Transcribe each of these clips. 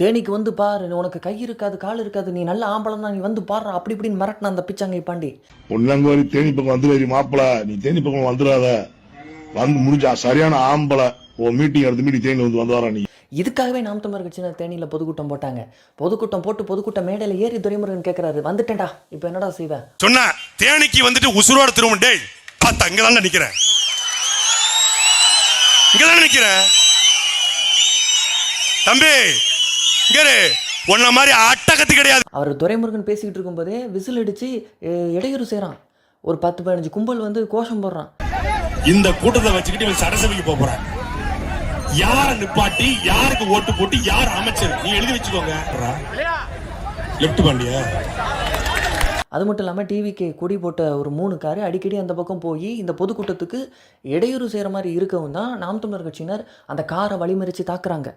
தேனிக்கு வந்து பாரு, உனக்கு கை இருக்காது, கால் இருக்காது, நீ நல்ல ஆம்பளம் தான், நீ வந்து பாரு அப்படி இப்படின்னு மிரட்டின அந்த பிச்சாங்கை பாண்டி. பொன்னங்கோரி தேனி பக்கம் வந்துரு மாப்பிள, நீ தேனி பக்கம் வந்துடாத, வந்து முடிஞ்சா சரியான ஆம்பளை உன் மீட்டிங் எடுத்து மீட்டிங் தேனி வந்து வரா. நீ இதுக்காகவே நாம் தமிழர் கட்சியினர் தேனியில் பொதுக்கூட்டம் போட்டாங்க. பொதுக்கூட்டம் போட்டு பொதுக்கூட்டம் மேடையில் ஏறி துரைமுருகன் கேட்கறாரு, வந்துட்டேன்டா இப்போ என்னடா செய்வ சொன்ன. தேனிக்கு வந்துட்டு உசுரோட திரும்ப டேய் பார்த்தா இங்கதான் நிக்கிறேன், இங்கதான் நிக்கிறேன் தம்பி, உன்ன மாதிரி அட்டகத்தி கிடையாது. அவர் துரைமுருகன் பேசிக்கிட்டு இருக்கும்போதே விசில் அடிச்சு இடையூறு செய்யறான். ஒரு 10-15 கும்பல் வந்து கோஷம் போடுறான். இந்த கூட்டத்தை வச்சுக்கிட்டு இவன் சட்டசபைக்கு போறான். யார நிப்பாட்டி யாருக்கு ஓட்டு போட்டு யார் அமைச்சர் நீ எழுதி வச்சுக்கோங்க. லெப்ட் பாண்டியா. அது மட்டும் இல்லாமல் டிவிக்கு கொடி போட்ட ஒரு 3 காரு அடிக்கடி அந்த பக்கம் போய் இந்த பொதுக்கூட்டத்துக்கு இடையூறு செய்கிற மாதிரி இருக்கவும் தான் நாம் தமிழர் கட்சியினர் அந்த காரை வழிமறித்து தாக்குறாங்க.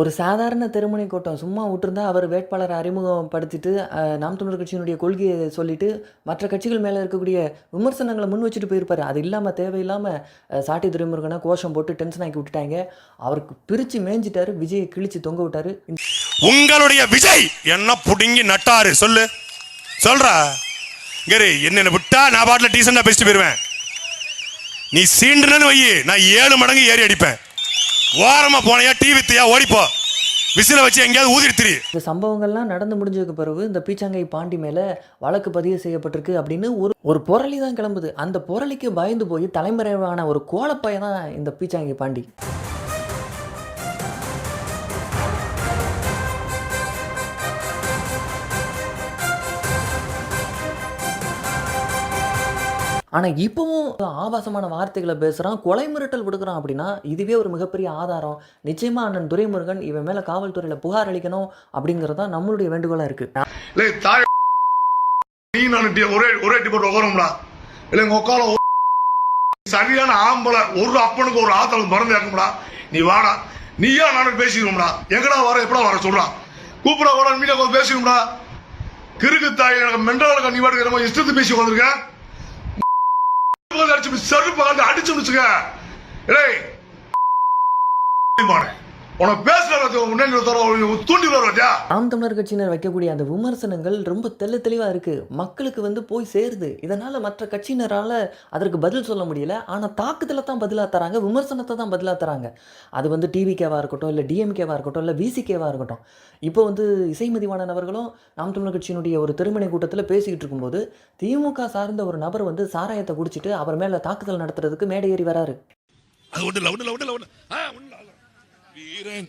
ஒரு சாதாரண தெருமுனை கூட்டம் சும்மா விட்டுருந்தா அவர் வேட்பாளரை அறிமுகப்படுத்திட்டு நாம் தமிழர் கட்சியினுடைய கொள்கையை சொல்லிட்டு மற்ற கட்சிகள் மேலே இருக்கக்கூடிய விமர்சனங்களை முன் வச்சுட்டு போயிருப்பார். அது இல்லாமல் தேவையில்லாமல் சாட்டி துரைமுருகனை கோஷம் போட்டு டென்ஷன் ஆக்கி விட்டுட்டாங்க. அவருக்கு பிரித்து மேய்ஞ்சிட்டாரு, விஜயை கிழிச்சு தொங்க விட்டாரு. உங்களுடைய விஜய் என்ன புடுங்கி நட்டாரு சொல்லு சொல்றா. என்ன விட்டா நான் பாட்டில் டீசெண்டா பேசிட்டு போயிருவேன். நீ சீண்டுன்னு வை, நான் 7 மடங்கு ஏறி அடிப்பேன். ஓரமா போனையா டிவித்தியா ஓடிப்போ, விசில வச்சு எங்கேயாவது ஊதிடுத்திரி. இந்த சம்பவங்கள்லாம் நடந்து முடிஞ்சதுக்கு பிறகு இந்த பீச்சாங்கை பாண்டி மேலே வழக்கு பதிவு செய்யப்பட்டிருக்கு அப்படின்னு ஒரு புரளி தான் கிளம்புது. அந்த புரளிக்கு பயந்து போய் தலைமறைவான ஒரு கோலப்பைய தான் இந்த பீச்சாங்கை பாண்டி. ஆனால் இப்போவும் ஆபாசமான வார்த்தைகளை பேசுகிறான், கொலை மிரட்டல் கொடுக்குறான். அப்படின்னா இதுவே ஒரு மிகப்பெரிய ஆதாரம். நிச்சயமாக அண்ணன் துரைமுருகன் இவன் மேலே காவல்துறையில் புகார் அளிக்கணும் அப்படிங்கிறது தான் நம்மளுடைய வேண்டுகோளாக இருக்குது. சரியான ஆம்பளை ஒரு அப்பனுக்கு ஒரு ஆத்தல் மறந்து இறக்கும்டா. நீ வாடா, நீயா நானும் பேசிக்கணும்டா. எங்கடா வர எப்படா வர சொல்றான், கூப்பிட வர மீடியா பேசிக்கணும்டா. கிறுக்கு தாய் மென்டல் நீ வாடுற இஷ்டத்து பேசி வந்திருக்க. செருப்பு அடிச்சு முடிச்சுக்க. நாம் தமிழர் கட்சியினர் வைக்கக்கூடிய அந்த விமர்சனங்கள் ரொம்ப தெளிவாக இருக்கு, மக்களுக்கு வந்து போய் சேருது. இதனால மற்ற கட்சியினரால் அதற்கு பதில் சொல்ல முடியல. ஆனால் தாக்குதலை தான் பதிலாக தராங்க, விமர்சனத்தை தான் பதிலாக தராங்க. அது வந்து டிவிகேவாக இருக்கட்டும், இல்லை டிஎம்கேவாக இருக்கட்டும், இல்லை விசிகேவாக இருக்கட்டும். இப்போ வந்து இசைமதிவாணன் அவர்களும் நாம் தமிழர் கட்சியினுடைய ஒரு திருமண கூட்டத்தில் பேசிக்கிட்டு இருக்கும்போது திமுக சார்ந்த ஒரு நபர் வந்து சாராயத்தை குடிச்சிட்டு அவர் மேலே தாக்குதல் நடத்துறதுக்கு மேடை ஏறி வராரு.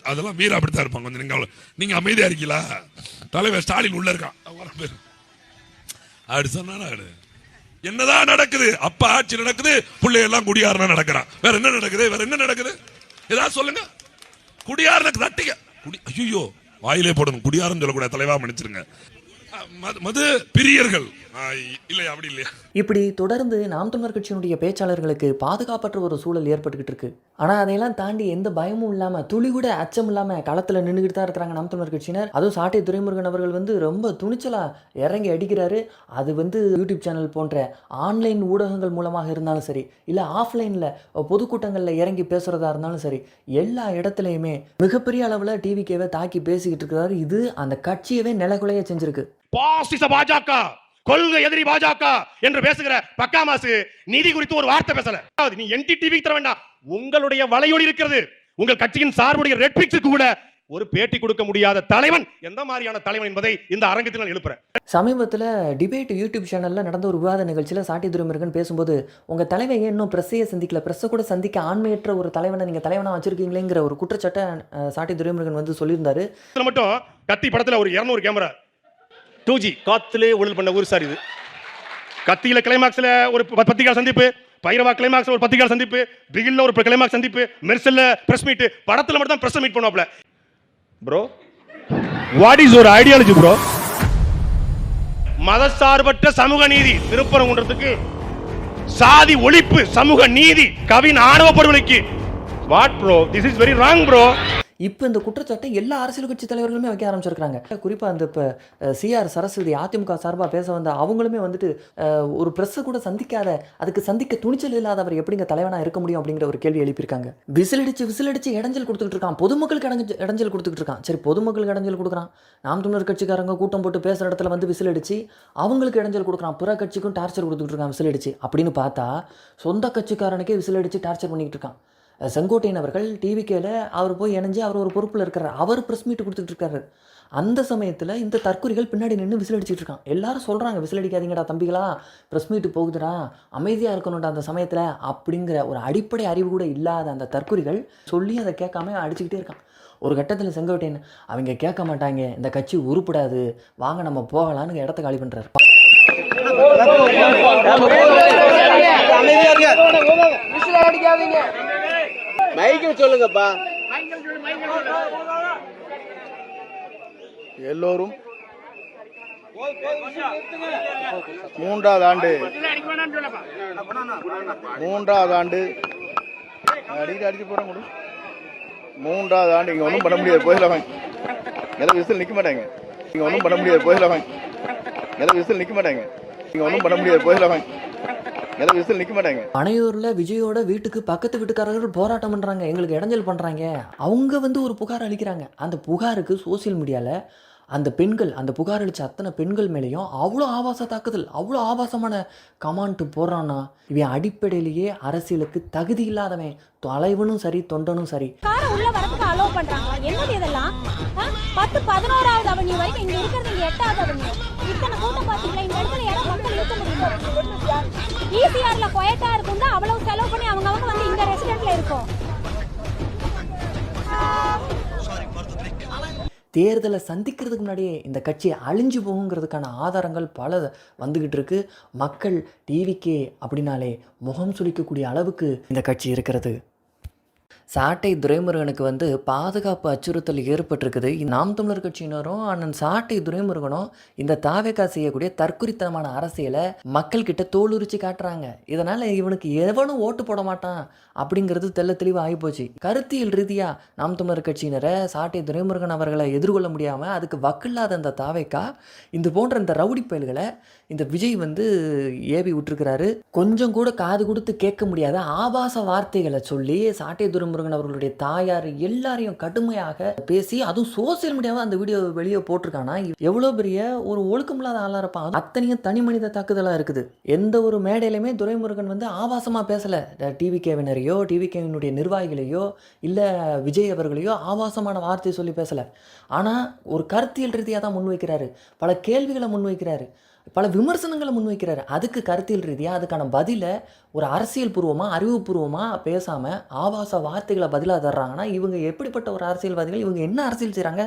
அதெல்லாம் வீர அப்படித்தான் இருப்பாங்க. நீங்க அமைதியா இருக்கீங்களா, தலைவர் ஸ்டாலின் உள்ள இருக்கான் அப்படி சொன்னா என்னதான் நடக்குது? அப்ப ஆட்சி நடக்குது, பிள்ளை எல்லாம் குடியாரனா நடக்கிறான். வேற என்ன நடக்குது? வேற என்ன நடக்குது? ஏதாவது சொல்லுங்க. குடியாரனுக்கு தட்டிக்க ஐயோ வாயிலே போடணும், குடியாரன்னு சொல்லக்கூடாது, தலைவா மன்னிச்சிருங்க. மது பிரியர்கள் இல்லை அப்படி இல்லையா? இப்படி தொடர்ந்து நாம் தமிழர் கட்சியினுடைய பேச்சாளர்களுக்கு பாதுகாப்பற்ற ஒரு சூழல் ஏற்பட்டுக்கிட்டு இருக்கு. ஆனால் அதையெல்லாம் தாண்டி எந்த பயமும் இல்லாமல், துளி கூட அச்சம் இல்லாமல் களத்தில் நின்றுக்கிட்டு தான் இருக்கிறாங்க நாம் தமிழர் கட்சியினர். அதுவும் சாட்டை துரைமுருகன் அவர்கள் வந்து ரொம்ப துணிச்சலாக இறங்கி அடிக்கிறாரு. அது வந்து யூடியூப் சேனல் போன்ற ஆன்லைன் ஊடகங்கள் மூலமாக இருந்தாலும் சரி, இல்லை ஆஃப்லைனில் பொதுக்கூட்டங்களில் இறங்கி பேசுகிறதா இருந்தாலும் சரி, எல்லா இடத்துலையுமே மிகப்பெரிய அளவில் டிவிக்கேவை தாக்கி பேசிக்கிட்டு இருக்கிறாரு. இது அந்த கட்சியவே நிலகுலைய செஞ்சிருக்கு. பாசிச பாஜக, கொள்கை எதிரி பாஜக என்று பேசுகிற பக்காமாசு நிதி குறித்து ஒரு வார்த்தை பேசல. நீ என்டிடிவிக்கு தர வேண்டாம், உங்களுடைய வலையொலி இருக்கிறது. உங்கள் கட்சியின் சார்புடைய ரெட்பிக்ஸுக்கு கூட ஒரு பேட்டி கொடுக்க முடியாத தலைவன் எந்த மாதிரியான தலைவன் என்பதை இந்த அரங்கத்தில் நான் எழுப்புறேன். சமீபத்தில் டிபேட் யூடியூப் சேனலில் நடந்த ஒரு விவாத நிகழ்ச்சியில் சாட்டி துரைமுருகன் பேசும்போது, உங்கள் தலைவன் இன்னும் பிரஸ்ஸையே சந்திக்கல, பிரஸ்ஸை கூட சந்திக்க ஆண்மையற்ற ஒரு தலைவனை நீங்கள் தலைவனாக வச்சிருக்கீங்களேங்கிற ஒரு குற்றச்சாட்டை சாட்டி துரைமுருகன் வந்து சொல்லியிருந்தாரு. மட்டும் கத்தி படத்தில் ஒரு 200 கேமரா 2G காத்திலே ஒளில் பண்ண ஊர் சார் இது. கத்தியில கிளைமாக்ஸ்ல ஒரு பத்திரிகை சந்திப்பு, பைரவா கிளைமாக்ஸ்ல ஒரு பத்திரிகை சந்திப்பு, பிகில்ல ஒரு கிளைமாக்ஸ் சந்திப்பு, மெர்சல்ல பிரஸ் மீட், படத்துல மட்டும் தான் பிரஸ் மீட் பண்ணுவாப்ல. Bro what is your ideology bro? மதசார்பற்ற சமூக நீதி திருப்பரங்குன்றத்துக்கு, சாதி ஒழிப்பு, சமூக நீதி, கவின் ஆணவ படுகொலைக்கு what bro, this is very wrong bro. இப்போ இந்த குற்றச்சாட்டை எல்லா அரசியல் கட்சி தலைவர்களுமே வைக்க ஆரம்பிச்சிருக்காங்க. குறிப்பாக அந்த இப்போ சிஆர் சரஸ்வதி அதிமுக சார்பாக பேச வந்த அவங்களுமே வந்துட்டு ஒரு ப்ரெஸ்ஸை கூட சந்திக்காத, அதுக்கு சந்திக்க துணிச்சல் இல்லாதவர் எப்படிங்க தலைவனாக இருக்க முடியும் அப்படிங்கிற ஒரு கேள்வி எழுப்பியிருக்காங்க. விசிலடிச்சு இடைஞ்சல் கொடுத்துக்கிட்டு இருக்கான், பொதுமக்களுக்கு இடைஞ்சல் கொடுத்துக்கிட்டு இருக்கான். சரி, பொதுமக்களுக்கு இடைஞ்சல் கொடுக்குறான், நாம் தமிழர் கட்சிக்காரங்க கூட்டம் போட்டு பேசுகிற இடத்துல வந்து விசிலடிச்சு அவங்களுக்கு இடைஞ்சல் கொடுக்குறான், பிற கட்சிக்கும் டார்ச்சர் கொடுத்துக்கிட்டு இருக்கான் விசிலடிச்சு அப்படின்னு பார்த்தா சொந்த கட்சிக்காரனுக்கே விசிலடிச்சு டார்ச்சர் பண்ணிக்கிட்டு இருக்கான். செங்கோட்டையன் அவர்கள் டிவிக்கேல அவர் போய் இணைஞ்சு அவர் ஒரு பொறுப்பில் இருக்கிறார், அவர் ப்ரெஸ் மீட் கொடுத்துட்டு இருக்காரு. அந்த சமயத்தில் இந்த தற்கொலைகள் பின்னாடி நின்று விசில் அடிச்சுட்டு இருக்கான். எல்லாரும் சொல்கிறாங்க, விசில் அடிக்காதீங்கடா தம்பிகளா, ப்ரெஸ் மீட்டு போகுதுடா, அமைதியாக இருக்கணும்டா அந்த சமயத்தில் அப்படிங்கிற ஒரு அடிப்படை அறிவு கூட இல்லாத அந்த தற்கொலைகள் சொல்லி அதை கேட்காம அடிச்சுக்கிட்டே இருக்கான். ஒரு கட்டத்தில் செங்கோட்டையன் அவங்க கேட்க மாட்டாங்க, இந்த கட்சி உருப்படாது, வாங்க நம்ம போகலான்னு இடத்த காலி பண்ணுறாரு. சொல்லுங்கப்பா. எல்லோரும் மூன்றாவது ஆண்டு அடிச்சு போறேன் கூட. மூன்றாவது ஆண்டு இங்க ஒன்றும் பண்ண முடியாது, போயிடலாம் வாங்க. எல்லாம் விசில் நிக்க மாட்டாங்க, இங்க ஒன்றும் பண்ண முடியாது, போயிடலாம் வாங்க. எல்லாம் விசில் நிக்க மாட்டாங்க, இங்க ஒன்றும் பண்ண முடியாது, போயிடலாம் வாங்க. பனையூர்ல விஜயோட வீட்டுக்கு பக்கத்து வீட்டுக்காரர்கள் போராட்டம் பண்றாங்க, எங்களுக்கு இடைஞ்சல் பண்றாங்க. அவங்க வந்து ஒரு புகார் அளிக்கிறாங்க. அந்த புகாருக்கு சோசியல் மீடியால அந்த பெண்கள், அந்த புகார் அளித்த அத்தனை பெண்கள் மேலேயும் அவ்வளோ ஆபாச தாக்குதல், அவ்வளோ ஆபாசமான கமாண்ட் போடுறான்னா இவன் அடிப்படையிலேயே அரசியலுக்கு தகுதி இல்லாதவன், தலைவனும் சரி தொண்டனும் சரி. காரை உள்ள வரதுக்கு அலோவ் பண்றாங்க. என்னது இதெல்லாம்? 10 11வது அவனி வரைக்கும் இங்க இருக்கிறது 8வது அவனி. இத்தனை கூட்டம் பாத்தீங்களா? இந்த இடத்துல யாரும் மக்கள் இருக்க முடியும்? ஈசிஆர்ல குவைட்டா இருக்கும் தான் அவ்வளவு செலவு பண்ணி அவங்க வந்து இந்த ரெசிடென்ட்ல இருக்கும். தேர்தலை சந்திக்கிறதுக்கு முன்னாடியே இந்த கட்சியை அழிஞ்சு போகுங்கிறதுக்கான ஆதாரங்கள் பல வந்துக்கிட்டு இருக்கு. மக்கள் டிவிக்கே அப்படின்னாலே முகம் சுளிக்கக்கூடிய அளவுக்கு இந்த கட்சி இருக்கிறது. சாட்டை துரைமுருகனுக்கு வந்து பாதுகாப்பு அச்சுறுத்தல் ஏற்பட்டிருக்குது. நாம் தமிழர் கட்சியினரும் அண்ணன் சாட்டை துரைமுருகனும் இந்த தாவேகா செய்யக்கூடிய தற்குறித்தனமான அரசியலை மக்கள்கிட்ட தோலுரிச்சு காட்டுறாங்க. இதனால் இவனுக்கு எவனும் ஓட்டு போட மாட்டான் அப்படிங்கிறது தெல்ல தெளிவாக ஆகிப்போச்சு. கருத்தியல் ரீதியாக நாம் தமிழர் கட்சியினரை சாட்டை துரைமுருகன் அவர்களை எதிர்கொள்ள முடியாமல் அதுக்கு வக்கில்லாத அந்த தாவேகா இந்த போன்ற இந்த ரவுடி பயல்களை இந்த விஜய் வந்து ஏவி விட்டுருக்கிறாரு. கொஞ்சம் கூட காது கொடுத்து கேட்க முடியாத ஆபாச வார்த்தைகளை சொல்லி சாட்டை துரைமுருகன் அவர்களுடைய தாயார் எல்லாரையும் கடுமையாக பேசி, அதுவும் சோசியல் மீடியாவை அந்த வீடியோ வெளியே போட்டிருக்கானா எவ்வளோ பெரிய ஒரு ஒழுக்கமில்லாத ஆளாக இருப்பான். அத்தனையும் தனி மனித தாக்குதலாக இருக்குது. எந்த ஒரு மேடையிலுமே துரைமுருகன் வந்து ஆபாசமாக பேசலை. டிவிகேவினரையோ டிவிகேவினுடைய நிர்வாகிகளையோ இல்லை விஜய் அவர்களையோ ஆபாசமான வார்த்தை சொல்லி பேசலை. ஆனால் ஒரு கருத்தியல் ரீதியாக தான் முன்வைக்கிறாரு, பல கேள்விகளை முன்வைக்கிறாரு, பல விமர்சனங்களை முன்வைக்கிறாரு. அதுக்கு கருத்தியல் ரீதியாக அதுக்கான பதிலை ஒரு அரசியல் பூர்வமாக அறிவுபூர்வமாக பேசாமல் ஆபாச வார்த்தைகளை பதிலாக தர்றாங்கன்னா இவங்க எப்படிப்பட்ட ஒரு அரசியல்வாதிகள்? இவங்க என்ன அரசியல் செய்கிறாங்க?